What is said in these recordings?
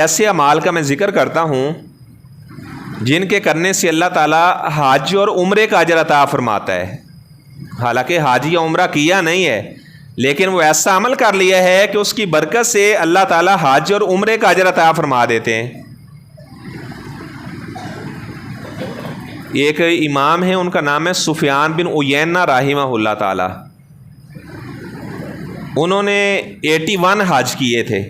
ایسے اعمال کا میں ذکر کرتا ہوں جن کے کرنے سے اللہ تعالیٰ حج اور عمرے کا اجر عطا فرماتا ہے. حالانکہ حج یا عمرہ کیا نہیں ہے، لیکن وہ ایسا عمل کر لیا ہے کہ اس کی برکت سے اللہ تعالیٰ حج اور عمرے کا اجر عطا فرما دیتے ہیں. ایک امام ہیں، ان کا نام ہے سفیان بن عیینہ رحمہ اللہ تعالیٰ. انہوں نے 81 حج کیے تھے.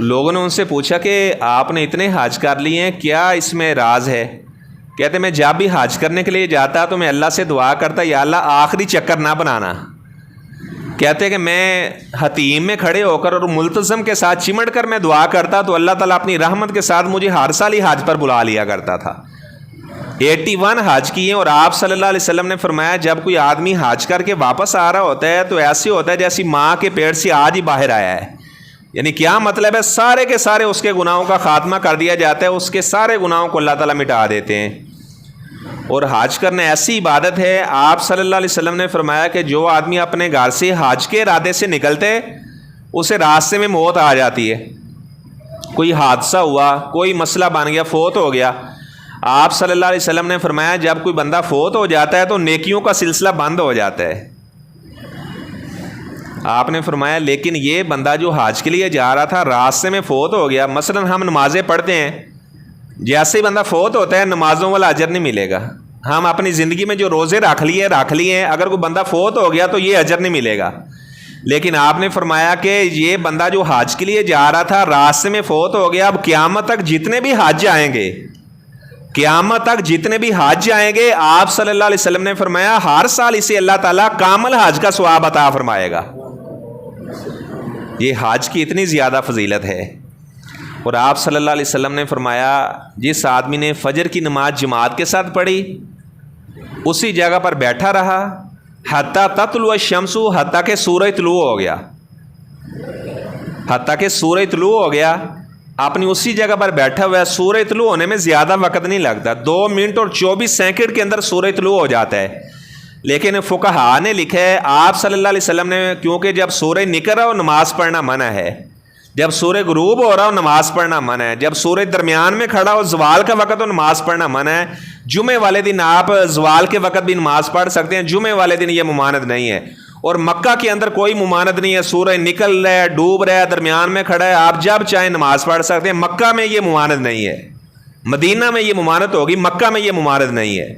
لوگوں نے ان سے پوچھا کہ آپ نے اتنے حج کر لیے ہیں، کیا اس میں راز ہے؟ کہتے میں جب بھی حج کرنے کے لیے جاتا تو میں اللہ سے دعا کرتا یا اللہ آخری چکر نہ بنانا. کہتے کہ میں حتیم میں کھڑے ہو کر اور ملتزم کے ساتھ چمٹ کر میں دعا کرتا تو اللہ تعالیٰ اپنی رحمت کے ساتھ مجھے ہر سال ہی حج پر بلا لیا کرتا تھا. 81 حج کیے اور آپ صلی اللہ علیہ وسلم نے فرمایا جب کوئی آدمی حج کر کے واپس آ رہا ہوتا ہے تو ایسے ہوتا ہے جیسی ماں کے پیٹ سے آج ہی باہر آیا ہے. یعنی کیا مطلب ہے؟ سارے کے سارے اس کے گناہوں کا خاتمہ کر دیا جاتا ہے، اس کے سارے گناہوں کو اللہ تعالیٰ مٹا دیتے ہیں. اور حج کرنا ایسی عبادت ہے، آپ صلی اللہ علیہ وسلم نے فرمایا کہ جو آدمی اپنے گھر سے حج کے ارادے سے نکلتے اسے راستے میں موت آ جاتی ہے. کوئی حادثہ ہوا، کوئی مسئلہ بن گیا، فوت ہو گیا. آپ صلی اللہ علیہ وسلم نے فرمایا جب کوئی بندہ فوت ہو جاتا ہے تو نیکیوں کا سلسلہ بند ہو جاتا ہے. آپ نے فرمایا لیکن یہ بندہ جو حج کے لیے جا رہا تھا راستے میں فوت ہو گیا. مثلا ہم نمازیں پڑھتے ہیں، جیسے ہی بندہ فوت ہوتا ہے نمازوں والا اجر نہیں ملے گا. ہم اپنی زندگی میں جو روزے رکھ لیے، اگر کوئی بندہ فوت ہو گیا تو یہ اجر نہیں ملے گا. لیکن آپ نے فرمایا کہ یہ بندہ جو حج کے لیے جا رہا تھا راستے میں فوت ہو گیا، اب قیامت تک جتنے بھی حج آئیں گے، آپ صلی اللہ علیہ وسلم نے فرمایا ہر سال اسے اللہ تعالیٰ کامل حج کا ثواب عطا فرمائے گا. یہ حج کی اتنی زیادہ فضیلت ہے. اور آپ صلی اللہ علیہ وسلم نے فرمایا جس آدمی نے فجر کی نماز جماعت کے ساتھ پڑھی اسی جگہ پر بیٹھا رہا حتیٰ تطلع الشمس، حتیٰ کہ سورج طلوع ہو گیا، اپنی اسی جگہ پر بیٹھا ہوا ہے. سورج طلوع ہونے میں زیادہ وقت نہیں لگتا، 2 منٹ اور 24 سیکنڈ کے اندر سورج طلوع ہو جاتا ہے. لیکن فقہاء نے لکھا ہے آپ صلی اللہ علیہ وسلم نے، کیونکہ جب سورج نکل رہا ہو نماز پڑھنا منع ہے، جب سورج غروب ہو رہا ہو نماز پڑھنا منع ہے، جب سورج درمیان میں کھڑا ہو زوال کا وقت ہو نماز پڑھنا منع ہے. جمعے والے دن آپ زوال کے وقت بھی نماز پڑھ سکتے ہیں، جمعے والے دن یہ ممانعت نہیں ہے. اور مکہ کے اندر کوئی ممانعت نہیں ہے، سورج نکل رہا ہے، ڈوب رہا ہے، درمیان میں کھڑا ہے، آپ جب چاہیں نماز پڑھ سکتے ہیں. مکہ میں یہ ممانعت نہیں ہے، مدینہ میں یہ ممانعت ہوگی، مکہ میں یہ ممانعت نہیں ہے.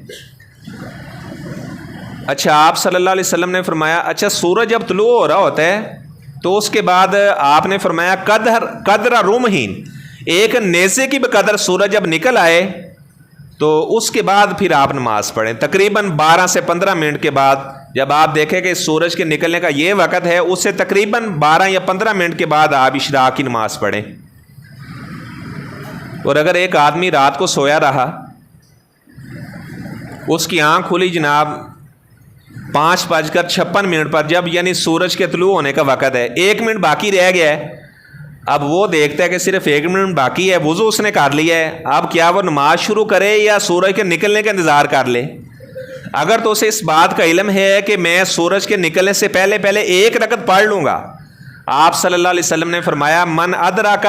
اچھا آپ صلی اللہ علیہ وسلم نے فرمایا اچھا سورج جب طلوع ہو رہا ہوتا ہے تو اس کے بعد آپ نے فرمایا قدر رمحین، ایک نیزے کی بقدر سورج جب نکل آئے تو اس کے بعد پھر آپ نماز پڑھیں. تقریباً 12 سے 15 منٹ کے بعد جب آپ دیکھیں کہ سورج کے نکلنے کا یہ وقت ہے، اس سے تقریباً 12 یا 15 منٹ کے بعد آپ اشراق کی نماز پڑھیں. اور اگر ایک آدمی رات کو سویا رہا، اس کی آنکھ کھلی جناب 5:56 پر، جب یعنی سورج کے طلوع ہونے کا وقت ہے، 1 منٹ باقی رہ گیا ہے، اب وہ دیکھتا ہے کہ صرف 1 منٹ باقی ہے، وضو اس نے کر لیا ہے، اب کیا وہ نماز شروع کرے یا سورج کے نکلنے کا انتظار کر لے؟ اگر تو اسے اس بات کا علم ہے کہ میں سورج کے نکلنے سے پہلے 1 رکعت پڑھ لوں گا، آپ صلی اللہ علیہ وسلم نے فرمایا من ادرک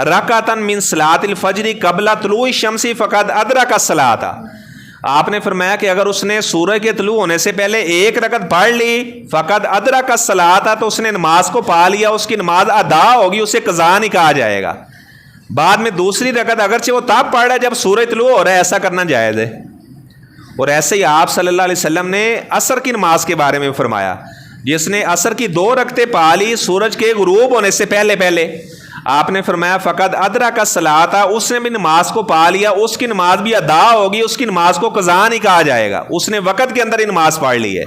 رکعۃ من صلاۃ الفجر قبل طلوع الشمس فقد ادرک الصلاۃ. آپ نے فرمایا کہ اگر اس نے سورج کے طلوع ہونے سے پہلے 1 رکعت پڑھ لی فقد ادرک الصلاۃ، تو اس نے نماز کو پا لیا، اس کی نماز ادا ہوگی، اسے قضا نہیں کہا جائے گا. بعد میں دوسری رکعت اگرچہ وہ تب پڑھ رہا ہے جب سورج طلوع ہو رہا ہے، ایسا کرنا جائز ہے. اور ایسے ہی آپ صلی اللہ علیہ وسلم نے عصر کی نماز کے بارے میں فرمایا جس نے عصر کی 2 رکعتیں پا لی سورج کے غروب ہونے سے پہلے، آپ نے فرمایا فقد ادرک الصلاۃ، اس نے بھی نماز کو پا لیا، اس کی نماز بھی ادا ہوگی، اس کی نماز کو قضا نہیں کہا جائے گا، اس نے وقت کے اندر ہی نماز پڑھ لی ہے.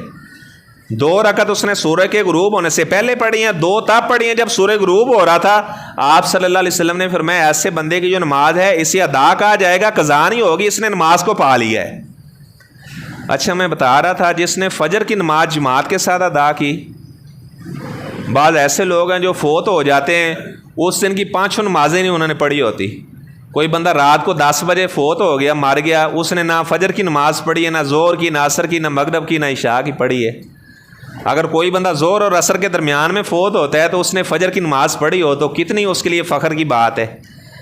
2 رکعت اس نے سورج کے غروب ہونے سے پہلے پڑھی ہیں، 2 تب پڑھی ہیں جب سورج غروب ہو رہا تھا. آپ صلی اللہ علیہ وسلم نے فرمایا ایسے بندے کی جو نماز ہے اسے ادا کہا جائے گا، قضا نہیں ہوگی، اس نے نماز کو پا لیا ہے. اچھا میں بتا رہا تھا جس نے فجر کی نماز جماعت کے ساتھ ادا کی، بعض ایسے لوگ ہیں جو فوت ہو جاتے ہیں اس دن کی 5 نمازیں نہیں انہوں نے پڑھی ہوتی. کوئی بندہ رات کو 10 بجے فوت ہو گیا، مر گیا، اس نے نہ فجر کی نماز پڑھی ہے، نہ ظہر کی، نہ عصر کی، نہ مغرب کی، نہ عشاء کی پڑھی ہے. اگر کوئی بندہ ظہر اور عصر کے درمیان میں فوت ہوتا ہے تو اس نے فجر کی نماز پڑھی ہو تو کتنی اس کے لیے فخر کی بات ہے،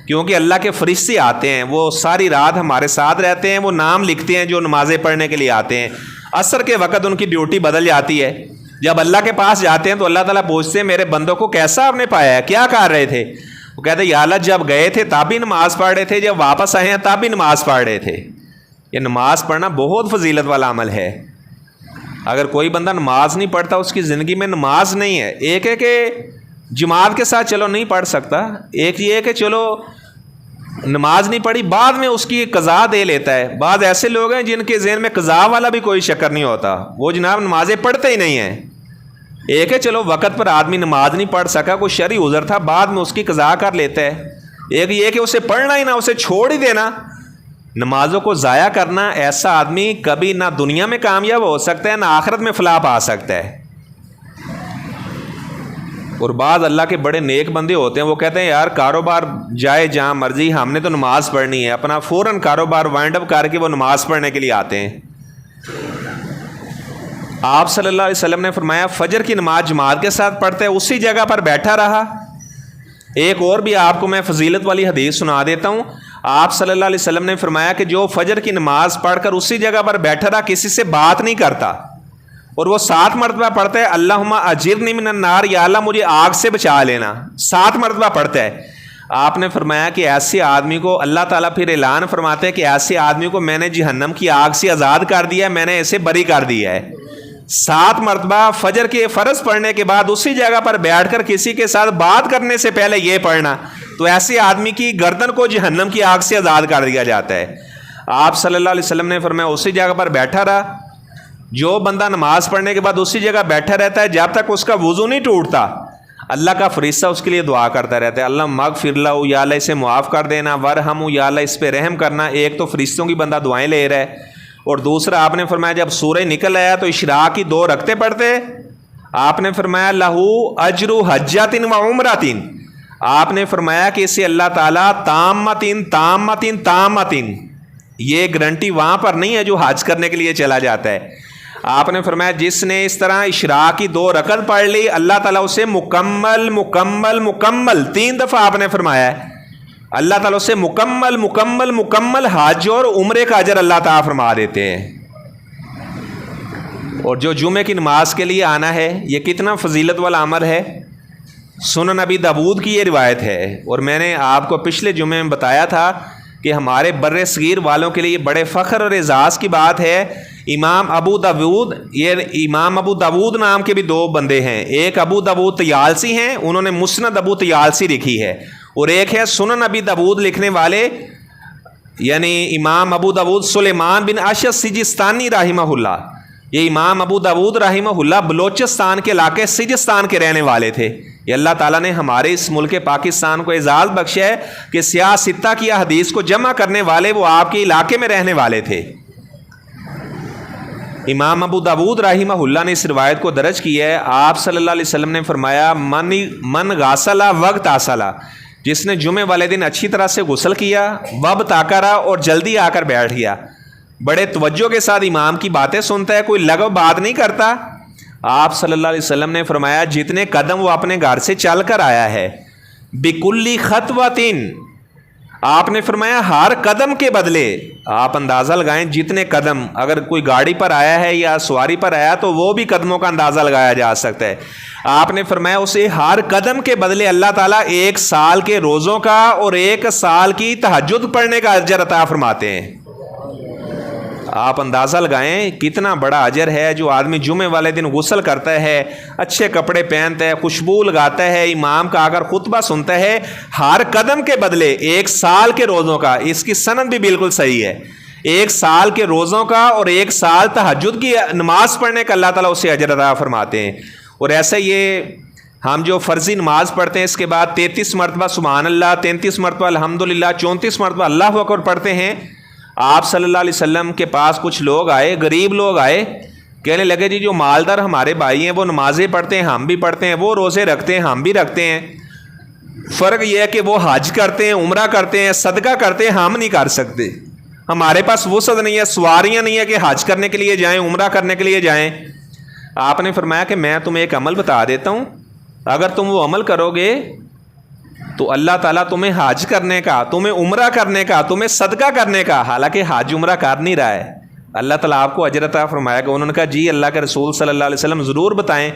کیونکہ اللہ کے فرشتے آتے ہیں، وہ ساری رات ہمارے ساتھ رہتے ہیں، وہ نام لکھتے ہیں جو نمازیں پڑھنے کے لیے آتے ہیں۔ عصر کے وقت ان کی ڈیوٹی بدل جاتی ہے، جب اللہ کے پاس جاتے ہیں تو اللہ تعالیٰ پوچھتے ہیں میرے بندوں کو کیسا آپ نے پایا ہے، کیا کر رہے تھے؟ وہ کہتے ہیں یا اللہ جب گئے تھے تب بھی نماز پڑھ رہے تھے، جب واپس آئے ہیں تب بھی نماز پڑھ رہے تھے۔ یہ نماز پڑھنا بہت فضیلت والا عمل ہے۔ اگر کوئی بندہ نماز نہیں پڑھتا، اس کی زندگی میں نماز نہیں ہے۔ ایک ہے کہ جماعت کے ساتھ چلو نہیں پڑھ سکتا، ایک یہ ہے کہ چلو نماز نہیں پڑھی بعد میں اس کی قضا دے لیتا ہے۔ بعض ایسے لوگ ہیں جن کے ذہن میں قضا والا بھی کوئی چکر نہیں ہوتا، وہ جناب نمازیں پڑھتے ہی نہیں ہیں۔ ایک ہے چلو وقت پر آدمی نماز نہیں پڑھ سکا، کوئی شرعی عذر تھا، بعد میں اس کی قضا کر لیتا ہے۔ ایک یہ کہ اسے پڑھنا ہی نہ، اسے چھوڑ ہی دینا۔ نمازوں کو ضائع کرنا، ایسا آدمی کبھی نہ دنیا میں کامیاب ہو سکتا ہے نہ آخرت میں فلاح پا سکتا ہے۔ اور بعض اللہ کے بڑے نیک بندے ہوتے ہیں، وہ کہتے ہیں یار کاروبار جائے جہاں مرضی، ہم نے تو نماز پڑھنی ہے، اپنا فوراً کاروبار وائنڈ اپ کر کے وہ نماز پڑھنے کے لیے آتے ہیں۔ آپ صلی اللہ علیہ وسلم نے فرمایا فجر کی نماز جماعت کے ساتھ پڑھتے اسی جگہ پر بیٹھا رہا۔ ایک اور بھی آپ کو میں فضیلت والی حدیث سنا دیتا ہوں۔ آپ صلی اللہ علیہ وسلم نے فرمایا کہ جو فجر کی نماز پڑھ کر اسی جگہ پر بیٹھا رہا، کسی سے بات نہیں کرتا، اور وہ 7 مرتبہ پڑھتا ہے اللہم اجرنی من النار، یا اللہ مجھے آگ سے بچا لینا، 7 مرتبہ پڑھتا ہے۔ آپ نے فرمایا کہ ایسے آدمی کو اللہ تعالیٰ پھر اعلان فرماتے ہیں کہ ایسے آدمی کو میں نے جہنم کی آگ سے آزاد کر دیا ہے، میں نے اسے بری کر دیا ہے۔ 7 مرتبہ فجر کے فرض پڑھنے کے بعد اسی جگہ پر بیٹھ کر کسی کے ساتھ بات کرنے سے پہلے یہ پڑھنا، تو ایسے آدمی کی گردن کو جہنم کی آگ سے آزاد کر دیا جاتا ہے۔ آپ صلی اللہ علیہ وسلم نے فرمایا اسی جگہ پر بیٹھا رہا۔ جو بندہ نماز پڑھنے کے بعد اسی جگہ بیٹھا رہتا ہے جب تک اس کا وضو نہیں ٹوٹتا، اللہ کا فرشتہ اس کے لیے دعا کرتا رہتا ہے، اللہ مغفر لہ، یا اللہ اسے معاف کر دینا، ورحمہ، یا اللہ اس پہ رحم کرنا۔ ایک تو فرشتوں کی بندہ دعائیں لے رہا ہے، اور دوسرا آپ نے فرمایا جب سورج نکل آیا تو اشراق کی 2 رکعتیں پڑھتے۔ آپ نے فرمایا لہو اجر حجۃ و عمرۃ، آپ نے فرمایا کہ اسے اللہ تعالیٰ تامتن تامتن تامتن، یہ گارنٹی وہاں پر نہیں ہے جو حج کرنے کے لیے چلا جاتا ہے۔ آپ نے فرمایا جس نے اس طرح اشراق کی 2 رکعت پڑھ لی، اللہ تعالیٰ اسے مکمل مکمل مکمل 3 دفعہ آپ نے فرمایا ہے، اللہ تعالیٰ اسے مکمل مکمل مکمل حج اور عمرے کا اجر اللہ تعالیٰ فرما دیتے ہیں۔ اور جو جمعے کی نماز کے لیے آنا ہے، یہ کتنا فضیلت والا عمل ہے۔ سنن ابی داؤد کی یہ روایت ہے، اور میں نے آپ کو پچھلے جمعے میں بتایا تھا کہ ہمارے بر صغیر والوں کے لیے بڑے فخر اور اعزاز کی بات ہے۔ امام ابو داؤد، یہ امام ابو داؤد نام کے بھی 2 بندے ہیں، ایک ابو داؤد طیالسی ہیں، انہوں نے مسند ابو طیالسی لکھی ہے، اور ایک ہے سنن ابی داؤد لکھنے والے یعنی امام ابو داؤد سلیمان بن اشعث سجستانی رحمہ اللہ۔ یہ امام ابو داؤد رحمہ اللہ بلوچستان کے علاقے سجستان کے رہنے والے تھے۔ یہ اللہ تعالیٰ نے ہمارے اس ملک پاکستان کو اعزاز بخشا ہے کہ سیاہ ستہ کی حدیث کو جمع کرنے والے وہ آپ کے علاقے میں رہنے والے تھے۔ امام ابو داؤد رحمہ اللہ نے اس روایت کو درج کیا ہے۔ آپ صلی اللہ علیہ وسلم نے فرمایا من غسل وقت آسلا، جس نے جمعے والے دن اچھی طرح سے غسل کیا، وب تاکرا، اور جلدی آ کر بیٹھ گیا، بڑے توجہ کے ساتھ امام کی باتیں سنتا ہے، کوئی لغو بات نہیں کرتا۔ آپ صلی اللہ علیہ وسلم نے فرمایا جتنے قدم وہ اپنے گھر سے چل کر آیا ہے، بکلی خطوتین، آپ نے فرمایا ہر قدم کے بدلے، آپ اندازہ لگائیں جتنے قدم، اگر کوئی گاڑی پر آیا ہے یا سواری پر آیا تو وہ بھی قدموں کا اندازہ لگایا جا سکتا ہے۔ آپ نے فرمایا اسے ہر قدم کے بدلے اللہ تعالیٰ 1 سال کے روزوں کا اور 1 سال کی تہجد پڑھنے کا اجر عطا فرماتے ہیں۔ آپ اندازہ لگائیں کتنا بڑا اجر ہے۔ جو آدمی جمعے والے دن غسل کرتا ہے، اچھے کپڑے پہنتا ہے، خوشبو لگاتا ہے، امام کا اگر خطبہ سنتا ہے، ہر قدم کے بدلے 1 سال کے روزوں کا، اس کی سند بھی بالکل صحیح ہے، 1 سال کے روزوں کا اور 1 سال تہجد کی نماز پڑھنے کا اللہ تعالیٰ اسے اجر عطا فرماتے ہیں۔ اور ایسا یہ ہم جو فرضی نماز پڑھتے ہیں، اس کے بعد 33 مرتبہ سبحان اللہ، 33 مرتبہ الحمدللہ، 34 مرتبہ اللہ اکبر پڑھتے ہیں۔ آپ صلی اللہ علیہ وسلم کے پاس کچھ لوگ آئے، غریب لوگ آئے، کہنے لگے جی جو مالدار ہمارے بھائی ہیں وہ نمازیں پڑھتے ہیں، ہم بھی پڑھتے ہیں، وہ روزے رکھتے ہیں، ہم بھی رکھتے ہیں، فرق یہ ہے کہ وہ حج کرتے ہیں، عمرہ کرتے ہیں، صدقہ کرتے ہیں، ہم نہیں کر سکتے، ہمارے پاس وسعت نہیں ہے، سواریاں نہیں ہے کہ حج کرنے کے لیے جائیں، عمرہ کرنے کے لیے جائیں۔ آپ نے فرمایا کہ میں تمہیں ایک عمل بتا دیتا ہوں، اگر تم وہ عمل کرو گے تو اللہ تعالیٰ تمہیں حج کرنے کا، تمہیں عمرہ کرنے کا، تمہیں صدقہ کرنے کا، حالانکہ حج عمرہ کر نہیں رہا ہے، اللہ تعالیٰ آپ کو اجر عطا فرمائے گا۔ انہوں نے کہا جی اللہ کے رسول صلی اللہ علیہ وسلم ضرور بتائیں۔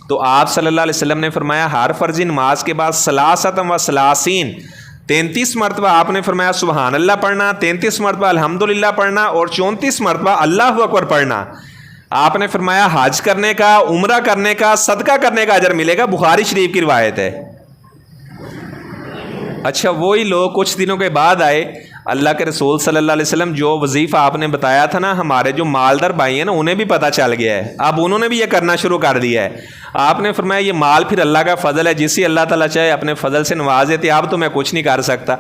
تو آپ صلی اللہ علیہ وسلم نے فرمایا ہر فرضی نماز کے بعد ثلاثۃ و ثلاثین 33 مرتبہ آپ نے فرمایا سبحان اللہ پڑھنا، 33 مرتبہ الحمدللہ پڑھنا اور 34 مرتبہ اللہ اکبر پڑھنا۔ آپ نے فرمایا حج کرنے کا، عمرہ کرنے کا، صدقہ کرنے کا اجر ملے گا، بخاری شریف کی روایت ہے۔ اچھا وہی لوگ کچھ دنوں کے بعد آئے، اللہ کے رسول صلی اللہ علیہ وسلم جو وظیفہ آپ نے بتایا تھا نا، ہمارے جو مالدار بھائی ہیں نا انہیں بھی پتہ چل گیا ہے، اب انہوں نے بھی یہ کرنا شروع کر دیا ہے۔ آپ نے فرمایا یہ مال پھر اللہ کا فضل ہے، جسے اللہ تعالیٰ چاہے اپنے فضل سے نواز دیتے، اب تو میں کچھ نہیں کر سکتا۔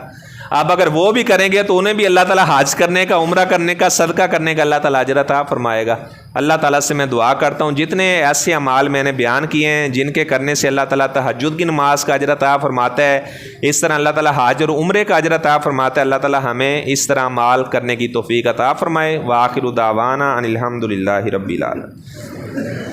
اب اگر وہ بھی کریں گے تو انہیں بھی اللہ تعالیٰ حج کرنے کا، عمرہ کرنے کا، صدقہ کرنے کا اللہ تعالیٰ اجر عطا فرمائے گا۔ اللہ تعالیٰ سے میں دعا کرتا ہوں جتنے ایسے اعمال میں نے بیان کیے ہیں جن کے کرنے سے اللہ تعالیٰ تہجد کی نماز کا اجر عطا فرماتا ہے، اس طرح اللہ تعالیٰ حج اور عمرے کا اجر عطا فرماتا ہے، اللہ تعالیٰ ہمیں اس طرح اعمال کرنے کی توفیق عطا فرمائے۔ وآخر دعوانا ان الحمد للہ رب العالمین۔